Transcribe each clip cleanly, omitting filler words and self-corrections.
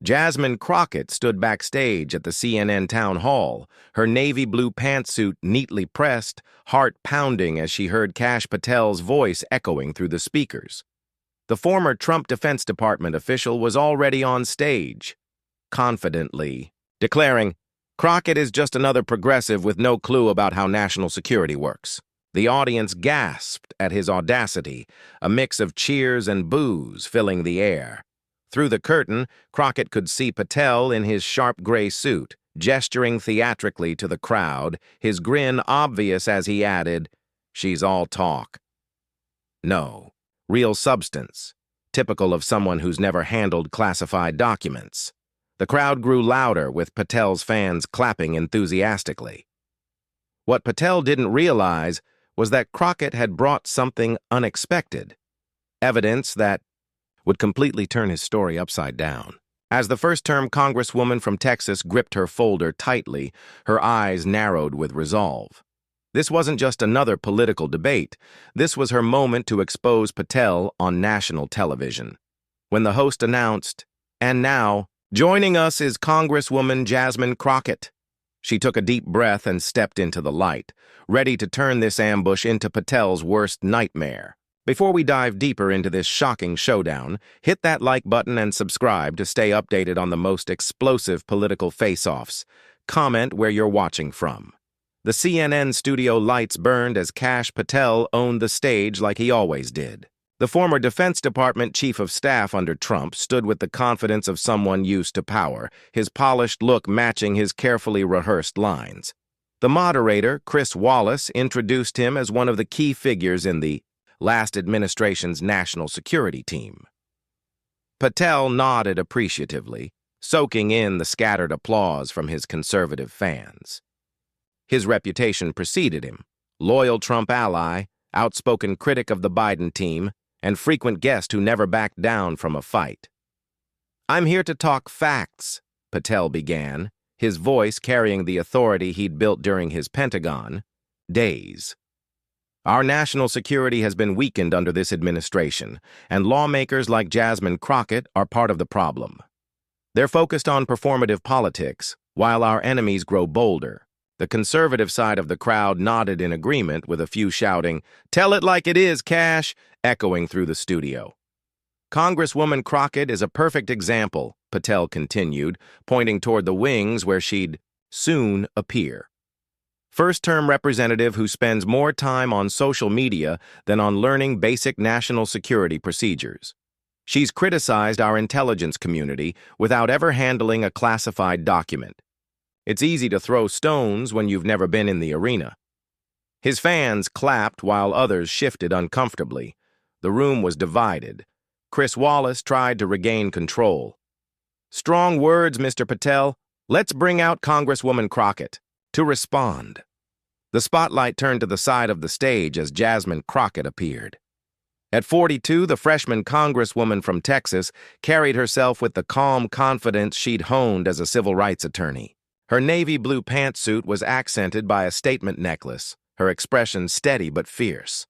Jasmine Crockett stood backstage at the CNN town hall, her navy blue pantsuit neatly pressed, heart pounding as she heard Kash Patel's voice echoing through the speakers. The former Trump Defense Department official was already on stage, confidently, declaring, "Crockett is just another progressive with no clue about how national security works." The audience gasped at his audacity, a mix of cheers and boos filling the air. Through the curtain, Crockett could see Patel in his sharp gray suit, gesturing theatrically to the crowd, his grin obvious as he added, "She's all talk. No, real substance, typical of someone who's never handled classified documents." The crowd grew louder, with Patel's fans clapping enthusiastically. What Patel didn't realize was that Crockett had brought something unexpected, evidence that would completely turn his story upside down. As the first-term Congresswoman from Texas gripped her folder tightly, her eyes narrowed with resolve. This wasn't just another political debate. This was her moment to expose Patel on national television. When the host announced, "And now, joining us is Congresswoman Jasmine Crockett," she took a deep breath and stepped into the light, ready to turn this ambush into Patel's worst nightmare. Before we dive deeper into this shocking showdown, hit that like button and subscribe to stay updated on the most explosive political face-offs. Comment where you're watching from. The CNN studio lights burned as Kash Patel owned the stage like he always did. The former Defense Department Chief of Staff under Trump stood with the confidence of someone used to power, his polished look matching his carefully rehearsed lines. The moderator, Chris Wallace, introduced him as one of the key figures in the last administration's national security team. Patel nodded appreciatively, soaking in the scattered applause from his conservative fans. His reputation preceded him: loyal Trump ally, outspoken critic of the Biden team, and frequent guest who never backed down from a fight. "I'm here to talk facts," Patel began, his voice carrying the authority he'd built during his Pentagon days. "Our national security has been weakened under this administration, and lawmakers like Jasmine Crockett are part of the problem. They're focused on performative politics, while our enemies grow bolder." The conservative side of the crowd nodded in agreement, with a few shouting, "Tell it like it is, Kash," echoing through the studio. "Congresswoman Crockett is a perfect example," Patel continued, pointing toward the wings where she'd soon appear. "First-term representative who spends more time on social media than on learning basic national security procedures. She's criticized our intelligence community without ever handling a classified document. It's easy to throw stones when you've never been in the arena." His fans clapped while others shifted uncomfortably. The room was divided. Chris Wallace tried to regain control. "Strong words, Mr. Patel. Let's bring out Congresswoman Crockett." To respond, the spotlight turned to the side of the stage as Jasmine Crockett appeared. At 42, the freshman Congresswoman from Texas carried herself with the calm confidence she'd honed as a civil rights attorney. Her navy blue pantsuit was accented by a statement necklace, her expression steady but fierce.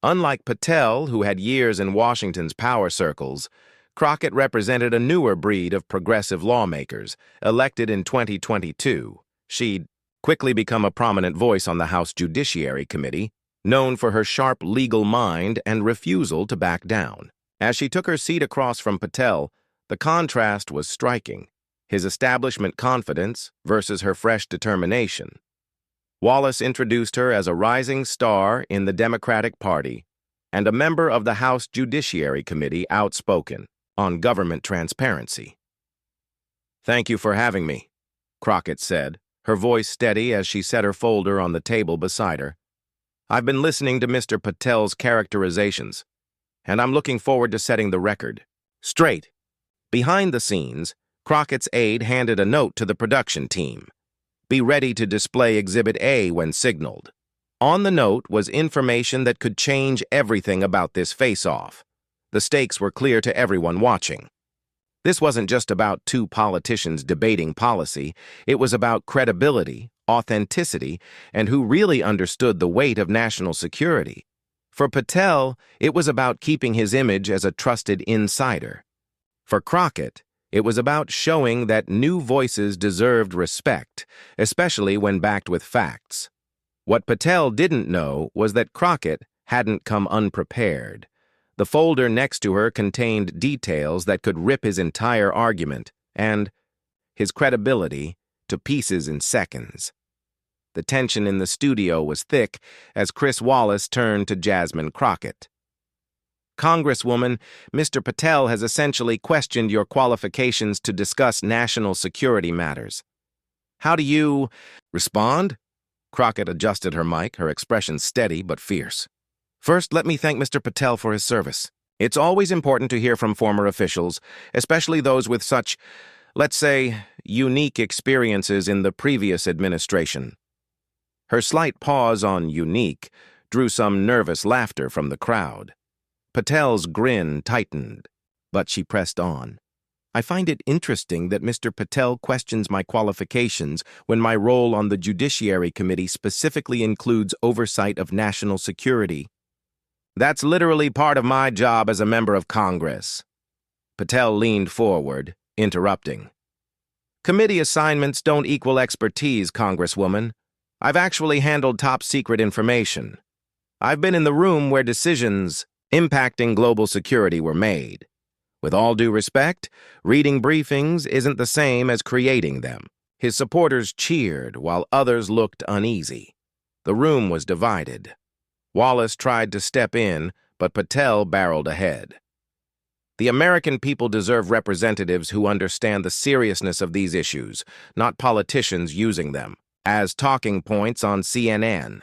Unlike Patel, who had years in Washington's power circles, Crockett represented a newer breed of progressive lawmakers, elected in 2022. She'd quickly become a prominent voice on the House Judiciary Committee, known for her sharp legal mind and refusal to back down. As she took her seat across from Patel, the contrast was striking: his establishment confidence versus her fresh determination. Wallace introduced her as a rising star in the Democratic Party and a member of the House Judiciary Committee outspoken on government transparency. "Thank you for having me," Crockett said, her voice steady as she set her folder on the table beside her. "I've been listening to Mr. Patel's characterizations, and I'm looking forward to setting the record straight." Behind the scenes, Crockett's aide handed a note to the production team. "Be ready to display Exhibit A when signaled." On the note was information that could change everything about this face-off. The stakes were clear to everyone watching. This wasn't just about two politicians debating policy. It was about credibility, authenticity, and who really understood the weight of national security. For Patel, it was about keeping his image as a trusted insider. For Crockett, It was about showing that new voices deserved respect, especially when backed with facts. What Patel didn't know was that Crockett hadn't come unprepared. The folder next to her contained details that could rip his entire argument and his credibility to pieces in seconds. The tension in the studio was thick as Chris Wallace turned to Jasmine Crockett. "Congresswoman, Mr. Patel has essentially questioned your qualifications to discuss national security matters. How do you respond?" Crockett adjusted her mic, her expression steady but fierce. "First, let me thank Mr. Patel for his service. It's always important to hear from former officials, especially those with such, let's say, unique experiences in the previous administration." Her slight pause on unique drew some nervous laughter from the crowd. Patel's grin tightened, but she pressed on. "I find it interesting that Mr. Patel questions my qualifications when my role on the Judiciary Committee specifically includes oversight of national security. That's literally part of my job as a member of Congress." Patel leaned forward, interrupting. "Committee assignments don't equal expertise, Congresswoman. I've actually handled top-secret information. I've been in the room where decisions impacting global security were made. With all due respect, reading briefings isn't the same as creating them." His supporters cheered while others looked uneasy. The room was divided. Wallace tried to step in, but Patel barreled ahead. "The American people deserve representatives who understand the seriousness of these issues, not politicians using them as talking points on CNN.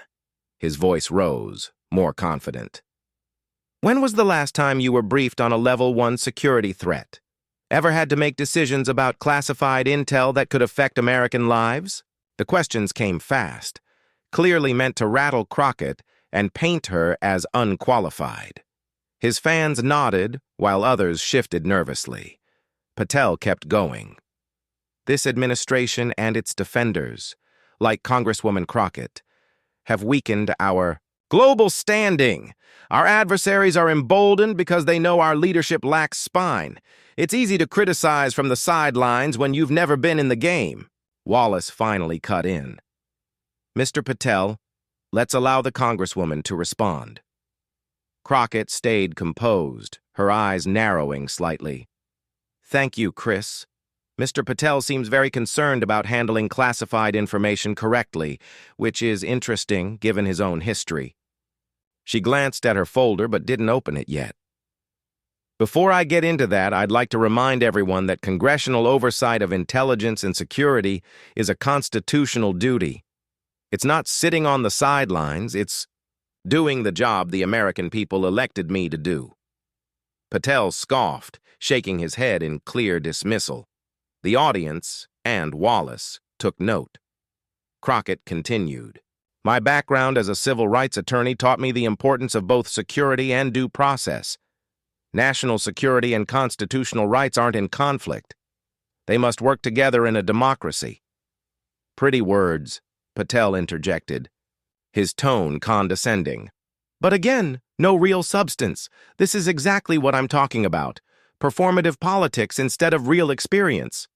His voice rose, more confident. "When was the last time you were briefed on a Level 1 security threat? Ever had to make decisions about classified intel that could affect American lives?" The questions came fast, clearly meant to rattle Crockett and paint her as unqualified. His fans nodded while others shifted nervously. Patel kept going. "This administration and its defenders, like Congresswoman Crockett, have weakened our global standing. Our adversaries are emboldened because they know our leadership lacks spine. It's easy to criticize from the sidelines when you've never been in the game." Wallace finally cut in. "Mr. Patel, let's allow the Congresswoman to respond." Crockett stayed composed, her eyes narrowing slightly. "Thank you, Chris. Mr. Patel seems very concerned about handling classified information correctly, which is interesting given his own history." She glanced at her folder but didn't open it yet. "Before I get into that, I'd like to remind everyone that congressional oversight of intelligence and security is a constitutional duty. It's not sitting on the sidelines, it's doing the job the American people elected me to do." Patel scoffed, shaking his head in clear dismissal. The audience, and Wallace, took note. Crockett continued. "My background as a civil rights attorney taught me the importance of both security and due process. National security and constitutional rights aren't in conflict. They must work together in a democracy." "Pretty words," Patel interjected, his tone condescending. "But again, no real substance. This is exactly what I'm talking about. Performative politics instead of real experience."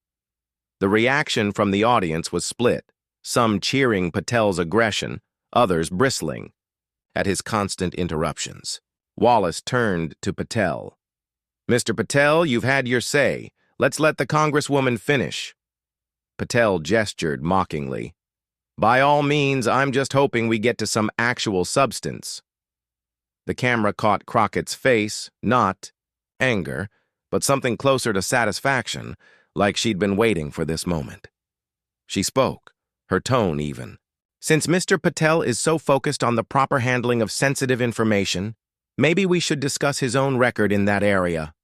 The reaction from the audience was split, some cheering Patel's aggression, others bristling at his constant interruptions. Wallace turned to Patel. "Mr. Patel, you've had your say. Let's let the Congresswoman finish." Patel gestured mockingly. "By all means, I'm just hoping we get to some actual substance." The camera caught Crockett's face, not anger, but something closer to satisfaction, like she'd been waiting for this moment. She spoke, her tone even. "Since Mr. Patel is so focused on the proper handling of sensitive information, maybe we should discuss his own record in that area."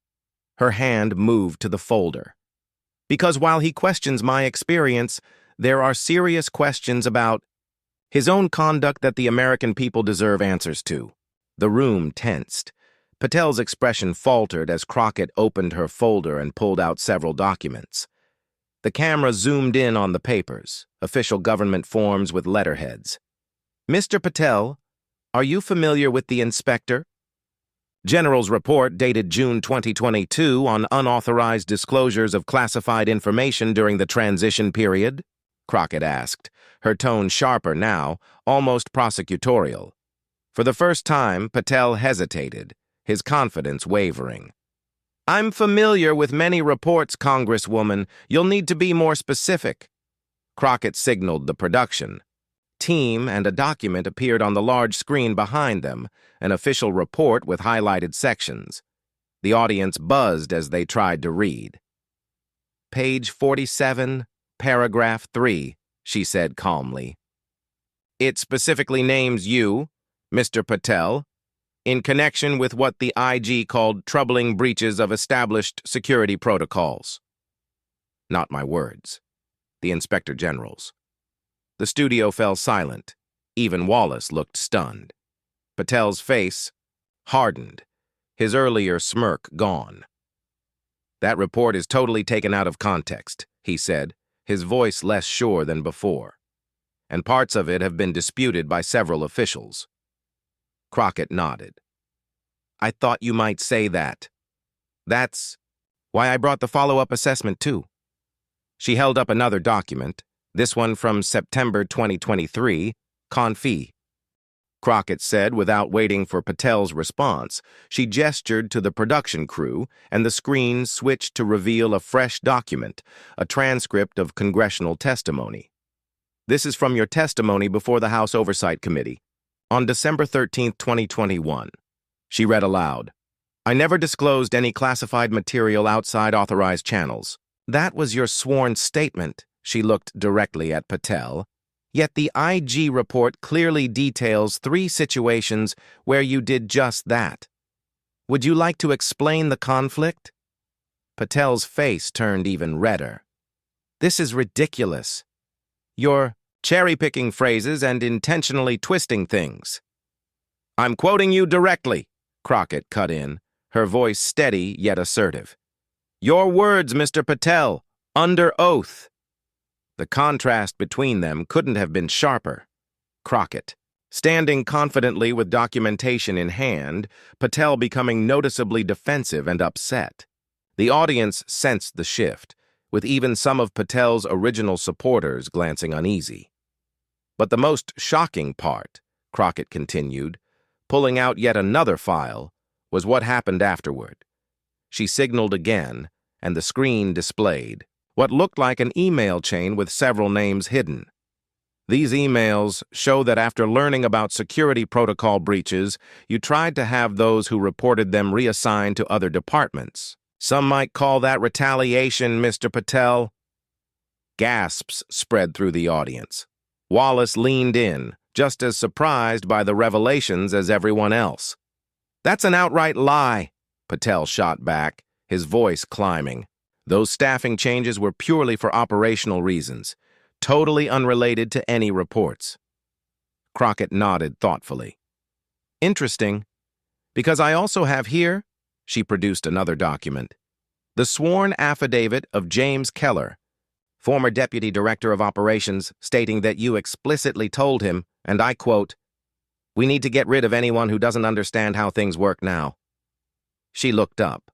Her hand moved to the folder. "Because while he questions my experience, there are serious questions about his own conduct that the American people deserve answers to." The room tensed. Patel's expression faltered as Crockett opened her folder and pulled out several documents. The camera zoomed in on the papers, official government forms with letterheads. "Mr. Patel, are you familiar with the inspector?" General's report dated June 2022 on unauthorized disclosures of classified information during the transition period? Crockett asked, her tone sharper now, almost prosecutorial. For the first time, Patel hesitated, his confidence wavering. I'm familiar with many reports, Congresswoman. You'll need to be more specific. Crockett signaled the production. Team and a document appeared on the large screen behind them, an official report with highlighted sections. The audience buzzed as they tried to read. Page 47, paragraph 3, she said calmly. It specifically names you, Mr. Patel, in connection with what the IG called troubling breaches of established security protocols. Not my words. The Inspector General's. The studio fell silent. Even Wallace looked stunned. Patel's face hardened, his earlier smirk gone. That report is totally taken out of context, he said, his voice less sure than before. And parts of it have been disputed by several officials. Crockett nodded. I thought you might say that. That's why I brought the follow-up assessment too. She held up another document, this one from September 2023, Confi. Crockett said without waiting for Patel's response. She gestured to the production crew, and the screen switched to reveal a fresh document, a transcript of congressional testimony. This is from your testimony before the House Oversight Committee. On December 13, 2021, she read aloud, I never disclosed any classified material outside authorized channels. That was your sworn statement. She looked directly at Patel. Yet the IG report clearly details 3 situations where you did just that. Would you like to explain the conflict? Patel's face turned even redder. This is ridiculous. You're cherry-picking phrases and intentionally twisting things. I'm quoting you directly, Crockett cut in, her voice steady yet assertive. Your words, Mr. Patel, under oath. The contrast between them couldn't have been sharper. Crockett, standing confidently with documentation in hand, Patel becoming noticeably defensive and upset. The audience sensed the shift, with even some of Patel's original supporters glancing uneasy. But the most shocking part, Crockett continued, pulling out yet another file, was what happened afterward. She signaled again, and the screen displayed what looked like an email chain with several names hidden. These emails show that after learning about security protocol breaches, you tried to have those who reported them reassigned to other departments. Some might call that retaliation, Mr. Patel. Gasps spread through the audience. Wallace leaned in, just as surprised by the revelations as everyone else. That's an outright lie, Patel shot back, his voice climbing. Those staffing changes were purely for operational reasons, totally unrelated to any reports. Crockett nodded thoughtfully. Interesting, because I also have here, she produced another document, the sworn affidavit of James Keller, former Deputy Director of Operations, stating that you explicitly told him, and I quote, "We need to get rid of anyone who doesn't understand how things work now." She looked up.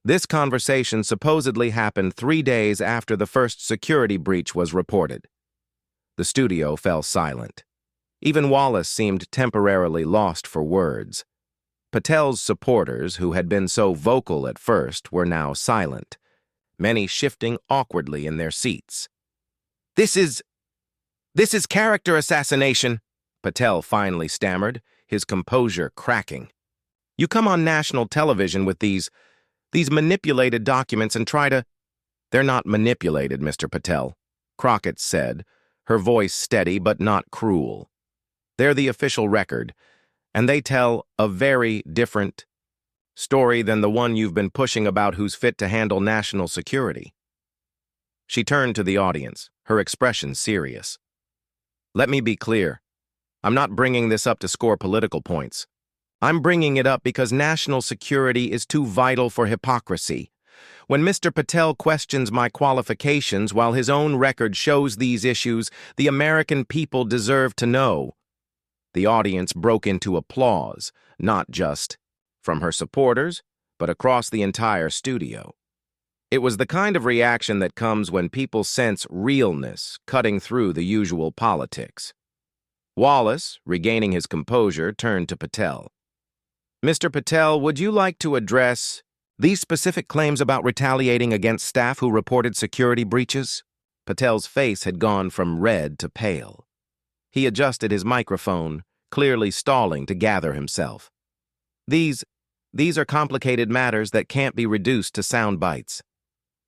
This conversation supposedly happened 3 days after the first security breach was reported. The studio fell silent. Even Wallace seemed temporarily lost for words. Patel's supporters, who had been so vocal at first, were now silent, many shifting awkwardly in their seats. This is character assassination, Patel finally stammered, his composure cracking. You come on national television with these manipulated documents and try to— They're not manipulated, Mr. Patel, Crockett said, her voice steady but not cruel. They're the official record, and they tell a very different story than the one you've been pushing about who's fit to handle national security. She turned to the audience, her expression serious. Let me be clear. I'm not bringing this up to score political points. I'm bringing it up because national security is too vital for hypocrisy. When Mr. Patel questions my qualifications while his own record shows these issues, the American people deserve to know. The audience broke into applause, not just from her supporters, but across the entire studio. It was the kind of reaction that comes when people sense realness cutting through the usual politics. Wallace, regaining his composure, turned to Patel. "Mr. Patel, would you like to address these specific claims about retaliating against staff who reported security breaches?" Patel's face had gone from red to pale. He adjusted his microphone, clearly stalling to gather himself. These are complicated matters that can't be reduced to sound bites.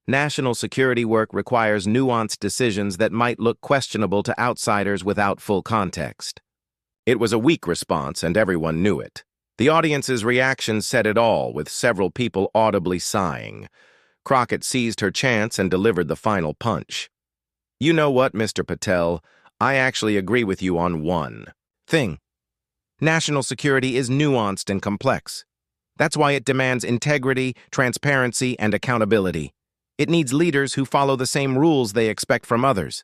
National security work requires nuanced decisions that might look questionable to outsiders without full context. It was a weak response, and everyone knew it. The audience's reaction said it all, with several people audibly sighing. Crockett seized her chance and delivered the final punch. "You know what, Mr. Patel? I actually agree with you on one thing. National security is nuanced and complex. That's why it demands integrity, transparency, and accountability. It needs leaders who follow the same rules they expect from others."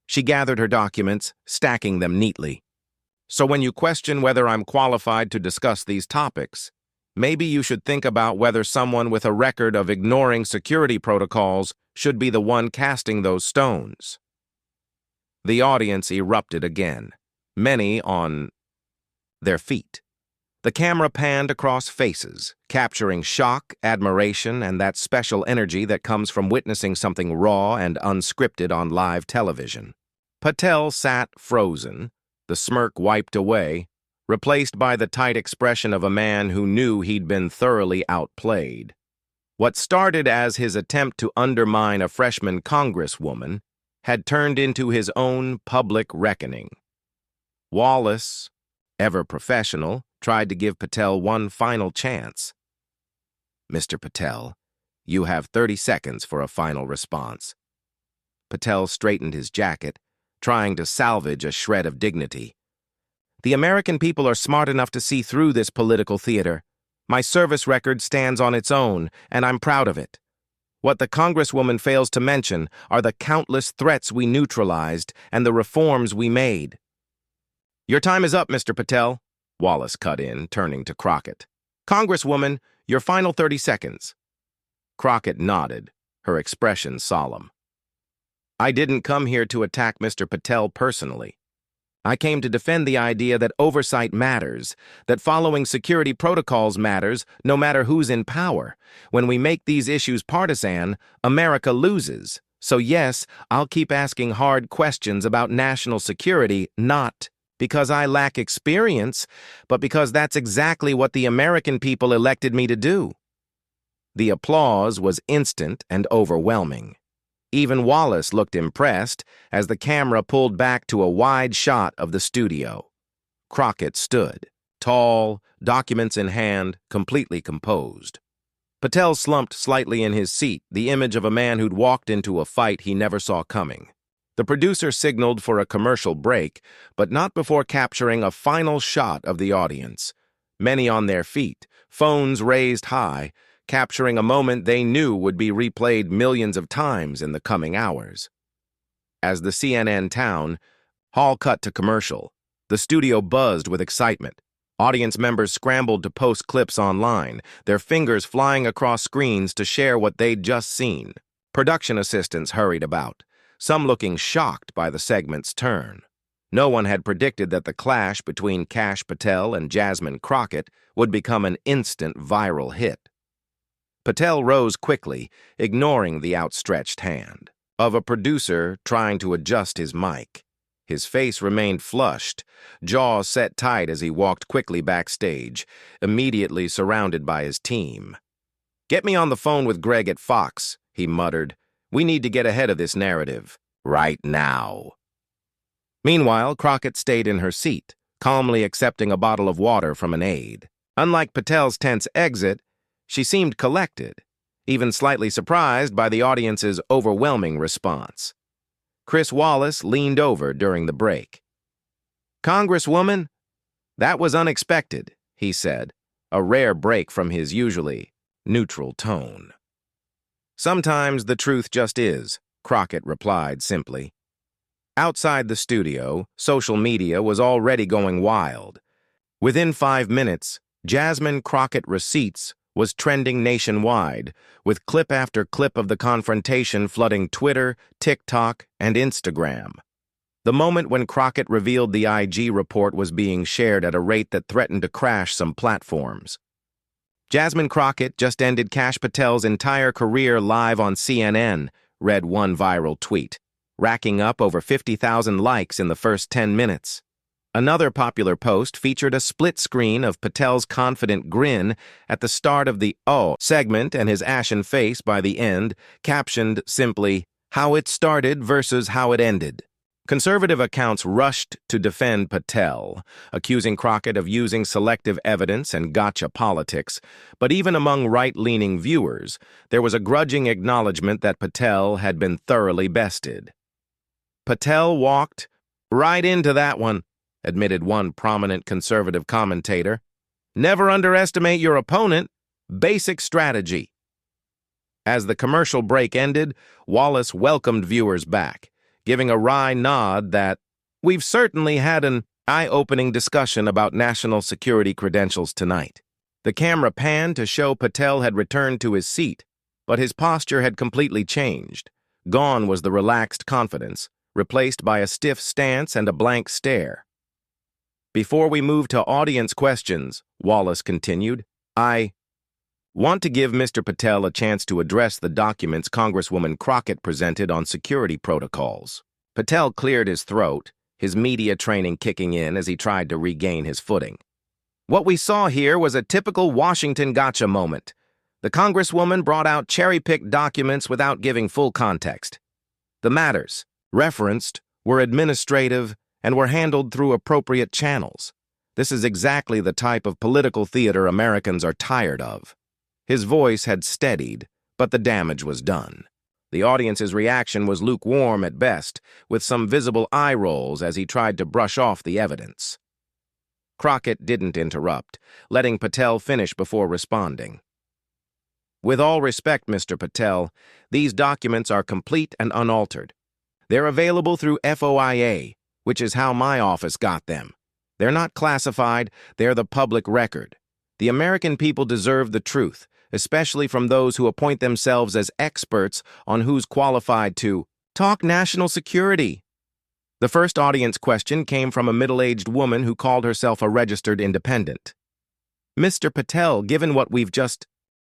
She gathered her documents, stacking them neatly. "So when you question whether I'm qualified to discuss these topics, maybe you should think about whether someone with a record of ignoring security protocols should be the one casting those stones." The audience erupted again, many on their feet. The camera panned across faces, capturing shock, admiration, and that special energy that comes from witnessing something raw and unscripted on live television. Patel sat frozen, the smirk wiped away, replaced by the tight expression of a man who knew he'd been thoroughly outplayed. What started as his attempt to undermine a freshman congresswoman had turned into his own public reckoning. Wallace, ever professional, tried to give Patel one final chance. "Mr. Patel, you have 30 seconds for a final response." Patel straightened his jacket, trying to salvage a shred of dignity. "The American people are smart enough to see through this political theater. My service record stands on its own, and I'm proud of it. What the Congresswoman fails to mention are the countless threats we neutralized and the reforms we made." "Your time is up, Mr. Patel," Wallace cut in, turning to Crockett. "Congresswoman, your final 30 seconds. Crockett nodded, her expression solemn. "I didn't come here to attack Mr. Patel personally. I came to defend the idea that oversight matters, that following security protocols matters, no matter who's in power. When we make these issues partisan, America loses. So yes, I'll keep asking hard questions about national security, not because I lack experience, but because that's exactly what the American people elected me to do." The applause was instant and overwhelming. Even Wallace looked impressed as the camera pulled back to a wide shot of the studio. Crockett stood, tall, documents in hand, completely composed. Patel slumped slightly in his seat, the image of a man who'd walked into a fight he never saw coming. The producer signaled for a commercial break, but not before capturing a final shot of the audience. Many on their feet, phones raised high, capturing a moment they knew would be replayed millions of times in the coming hours. As the CNN town hall cut to commercial, the studio buzzed with excitement. Audience members scrambled to post clips online, their fingers flying across screens to share what they'd just seen. Production assistants hurried about, some looking shocked by the segment's turn. No one had predicted that the clash between Kash Patel and Jasmine Crockett would become an instant viral hit. Patel rose quickly, ignoring the outstretched hand of a producer trying to adjust his mic. His face remained flushed, jaw set tight as he walked quickly backstage, immediately surrounded by his team. "Get me on the phone with Greg at Fox," he muttered. "We need to get ahead of this narrative. Right now." Meanwhile, Crockett stayed in her seat, calmly accepting a bottle of water from an aide. Unlike Patel's tense exit, she seemed collected, even slightly surprised by the audience's overwhelming response. Chris Wallace leaned over during the break. "Congresswoman, that was unexpected," he said, a rare break from his usually neutral tone. "Sometimes the truth just is," Crockett replied simply. Outside the studio, social media was already going wild. Within 5 minutes, Jasmine Crockett receipts was trending nationwide, with clip after clip of the confrontation flooding Twitter, TikTok, and Instagram. The moment when Crockett revealed the IG report was being shared at a rate that threatened to crash some platforms. Jasmine Crockett just ended Kash Patel's entire career live on CNN, read one viral tweet, racking up over 50,000 likes in the first 10 minutes. Another popular post featured a split screen of Patel's confident grin at the start of the "Oh" segment and his ashen face by the end, captioned simply, "How it started versus how it ended." Conservative accounts rushed to defend Patel, accusing Crockett of using selective evidence and gotcha politics, but even among right-leaning viewers, there was a grudging acknowledgement that Patel had been thoroughly bested. "Patel walked right into that one," admitted one prominent conservative commentator. "Never underestimate your opponent. Basic strategy." As the commercial break ended, Wallace welcomed viewers back, giving a wry nod that, "We've certainly had an eye-opening discussion about national security credentials tonight." The camera panned to show Patel had returned to his seat, but his posture had completely changed. Gone was the relaxed confidence, replaced by a stiff stance and a blank stare. "Before we move to audience questions," Wallace continued, "I want to give Mr. Patel a chance to address the documents Congresswoman Crockett presented on security protocols." Patel cleared his throat, his media training kicking in as he tried to regain his footing. "What we saw here was a typical Washington gotcha moment. The Congresswoman brought out cherry-picked documents without giving full context. The matters referenced were administrative and were handled through appropriate channels. This is exactly the type of political theater Americans are tired of." His voice had steadied, but the damage was done. The audience's reaction was lukewarm at best, with some visible eye rolls as he tried to brush off the evidence. Crockett didn't interrupt, letting Patel finish before responding. "With all respect, Mr. Patel, these documents are complete and unaltered. They're available through FOIA, which is how my office got them. They're not classified, they're the public record. The American people deserve the truth, especially from those who appoint themselves as experts on who's qualified to talk national security." The first audience question came from a middle-aged woman who called herself a registered independent. "Mr. Patel, given what we've just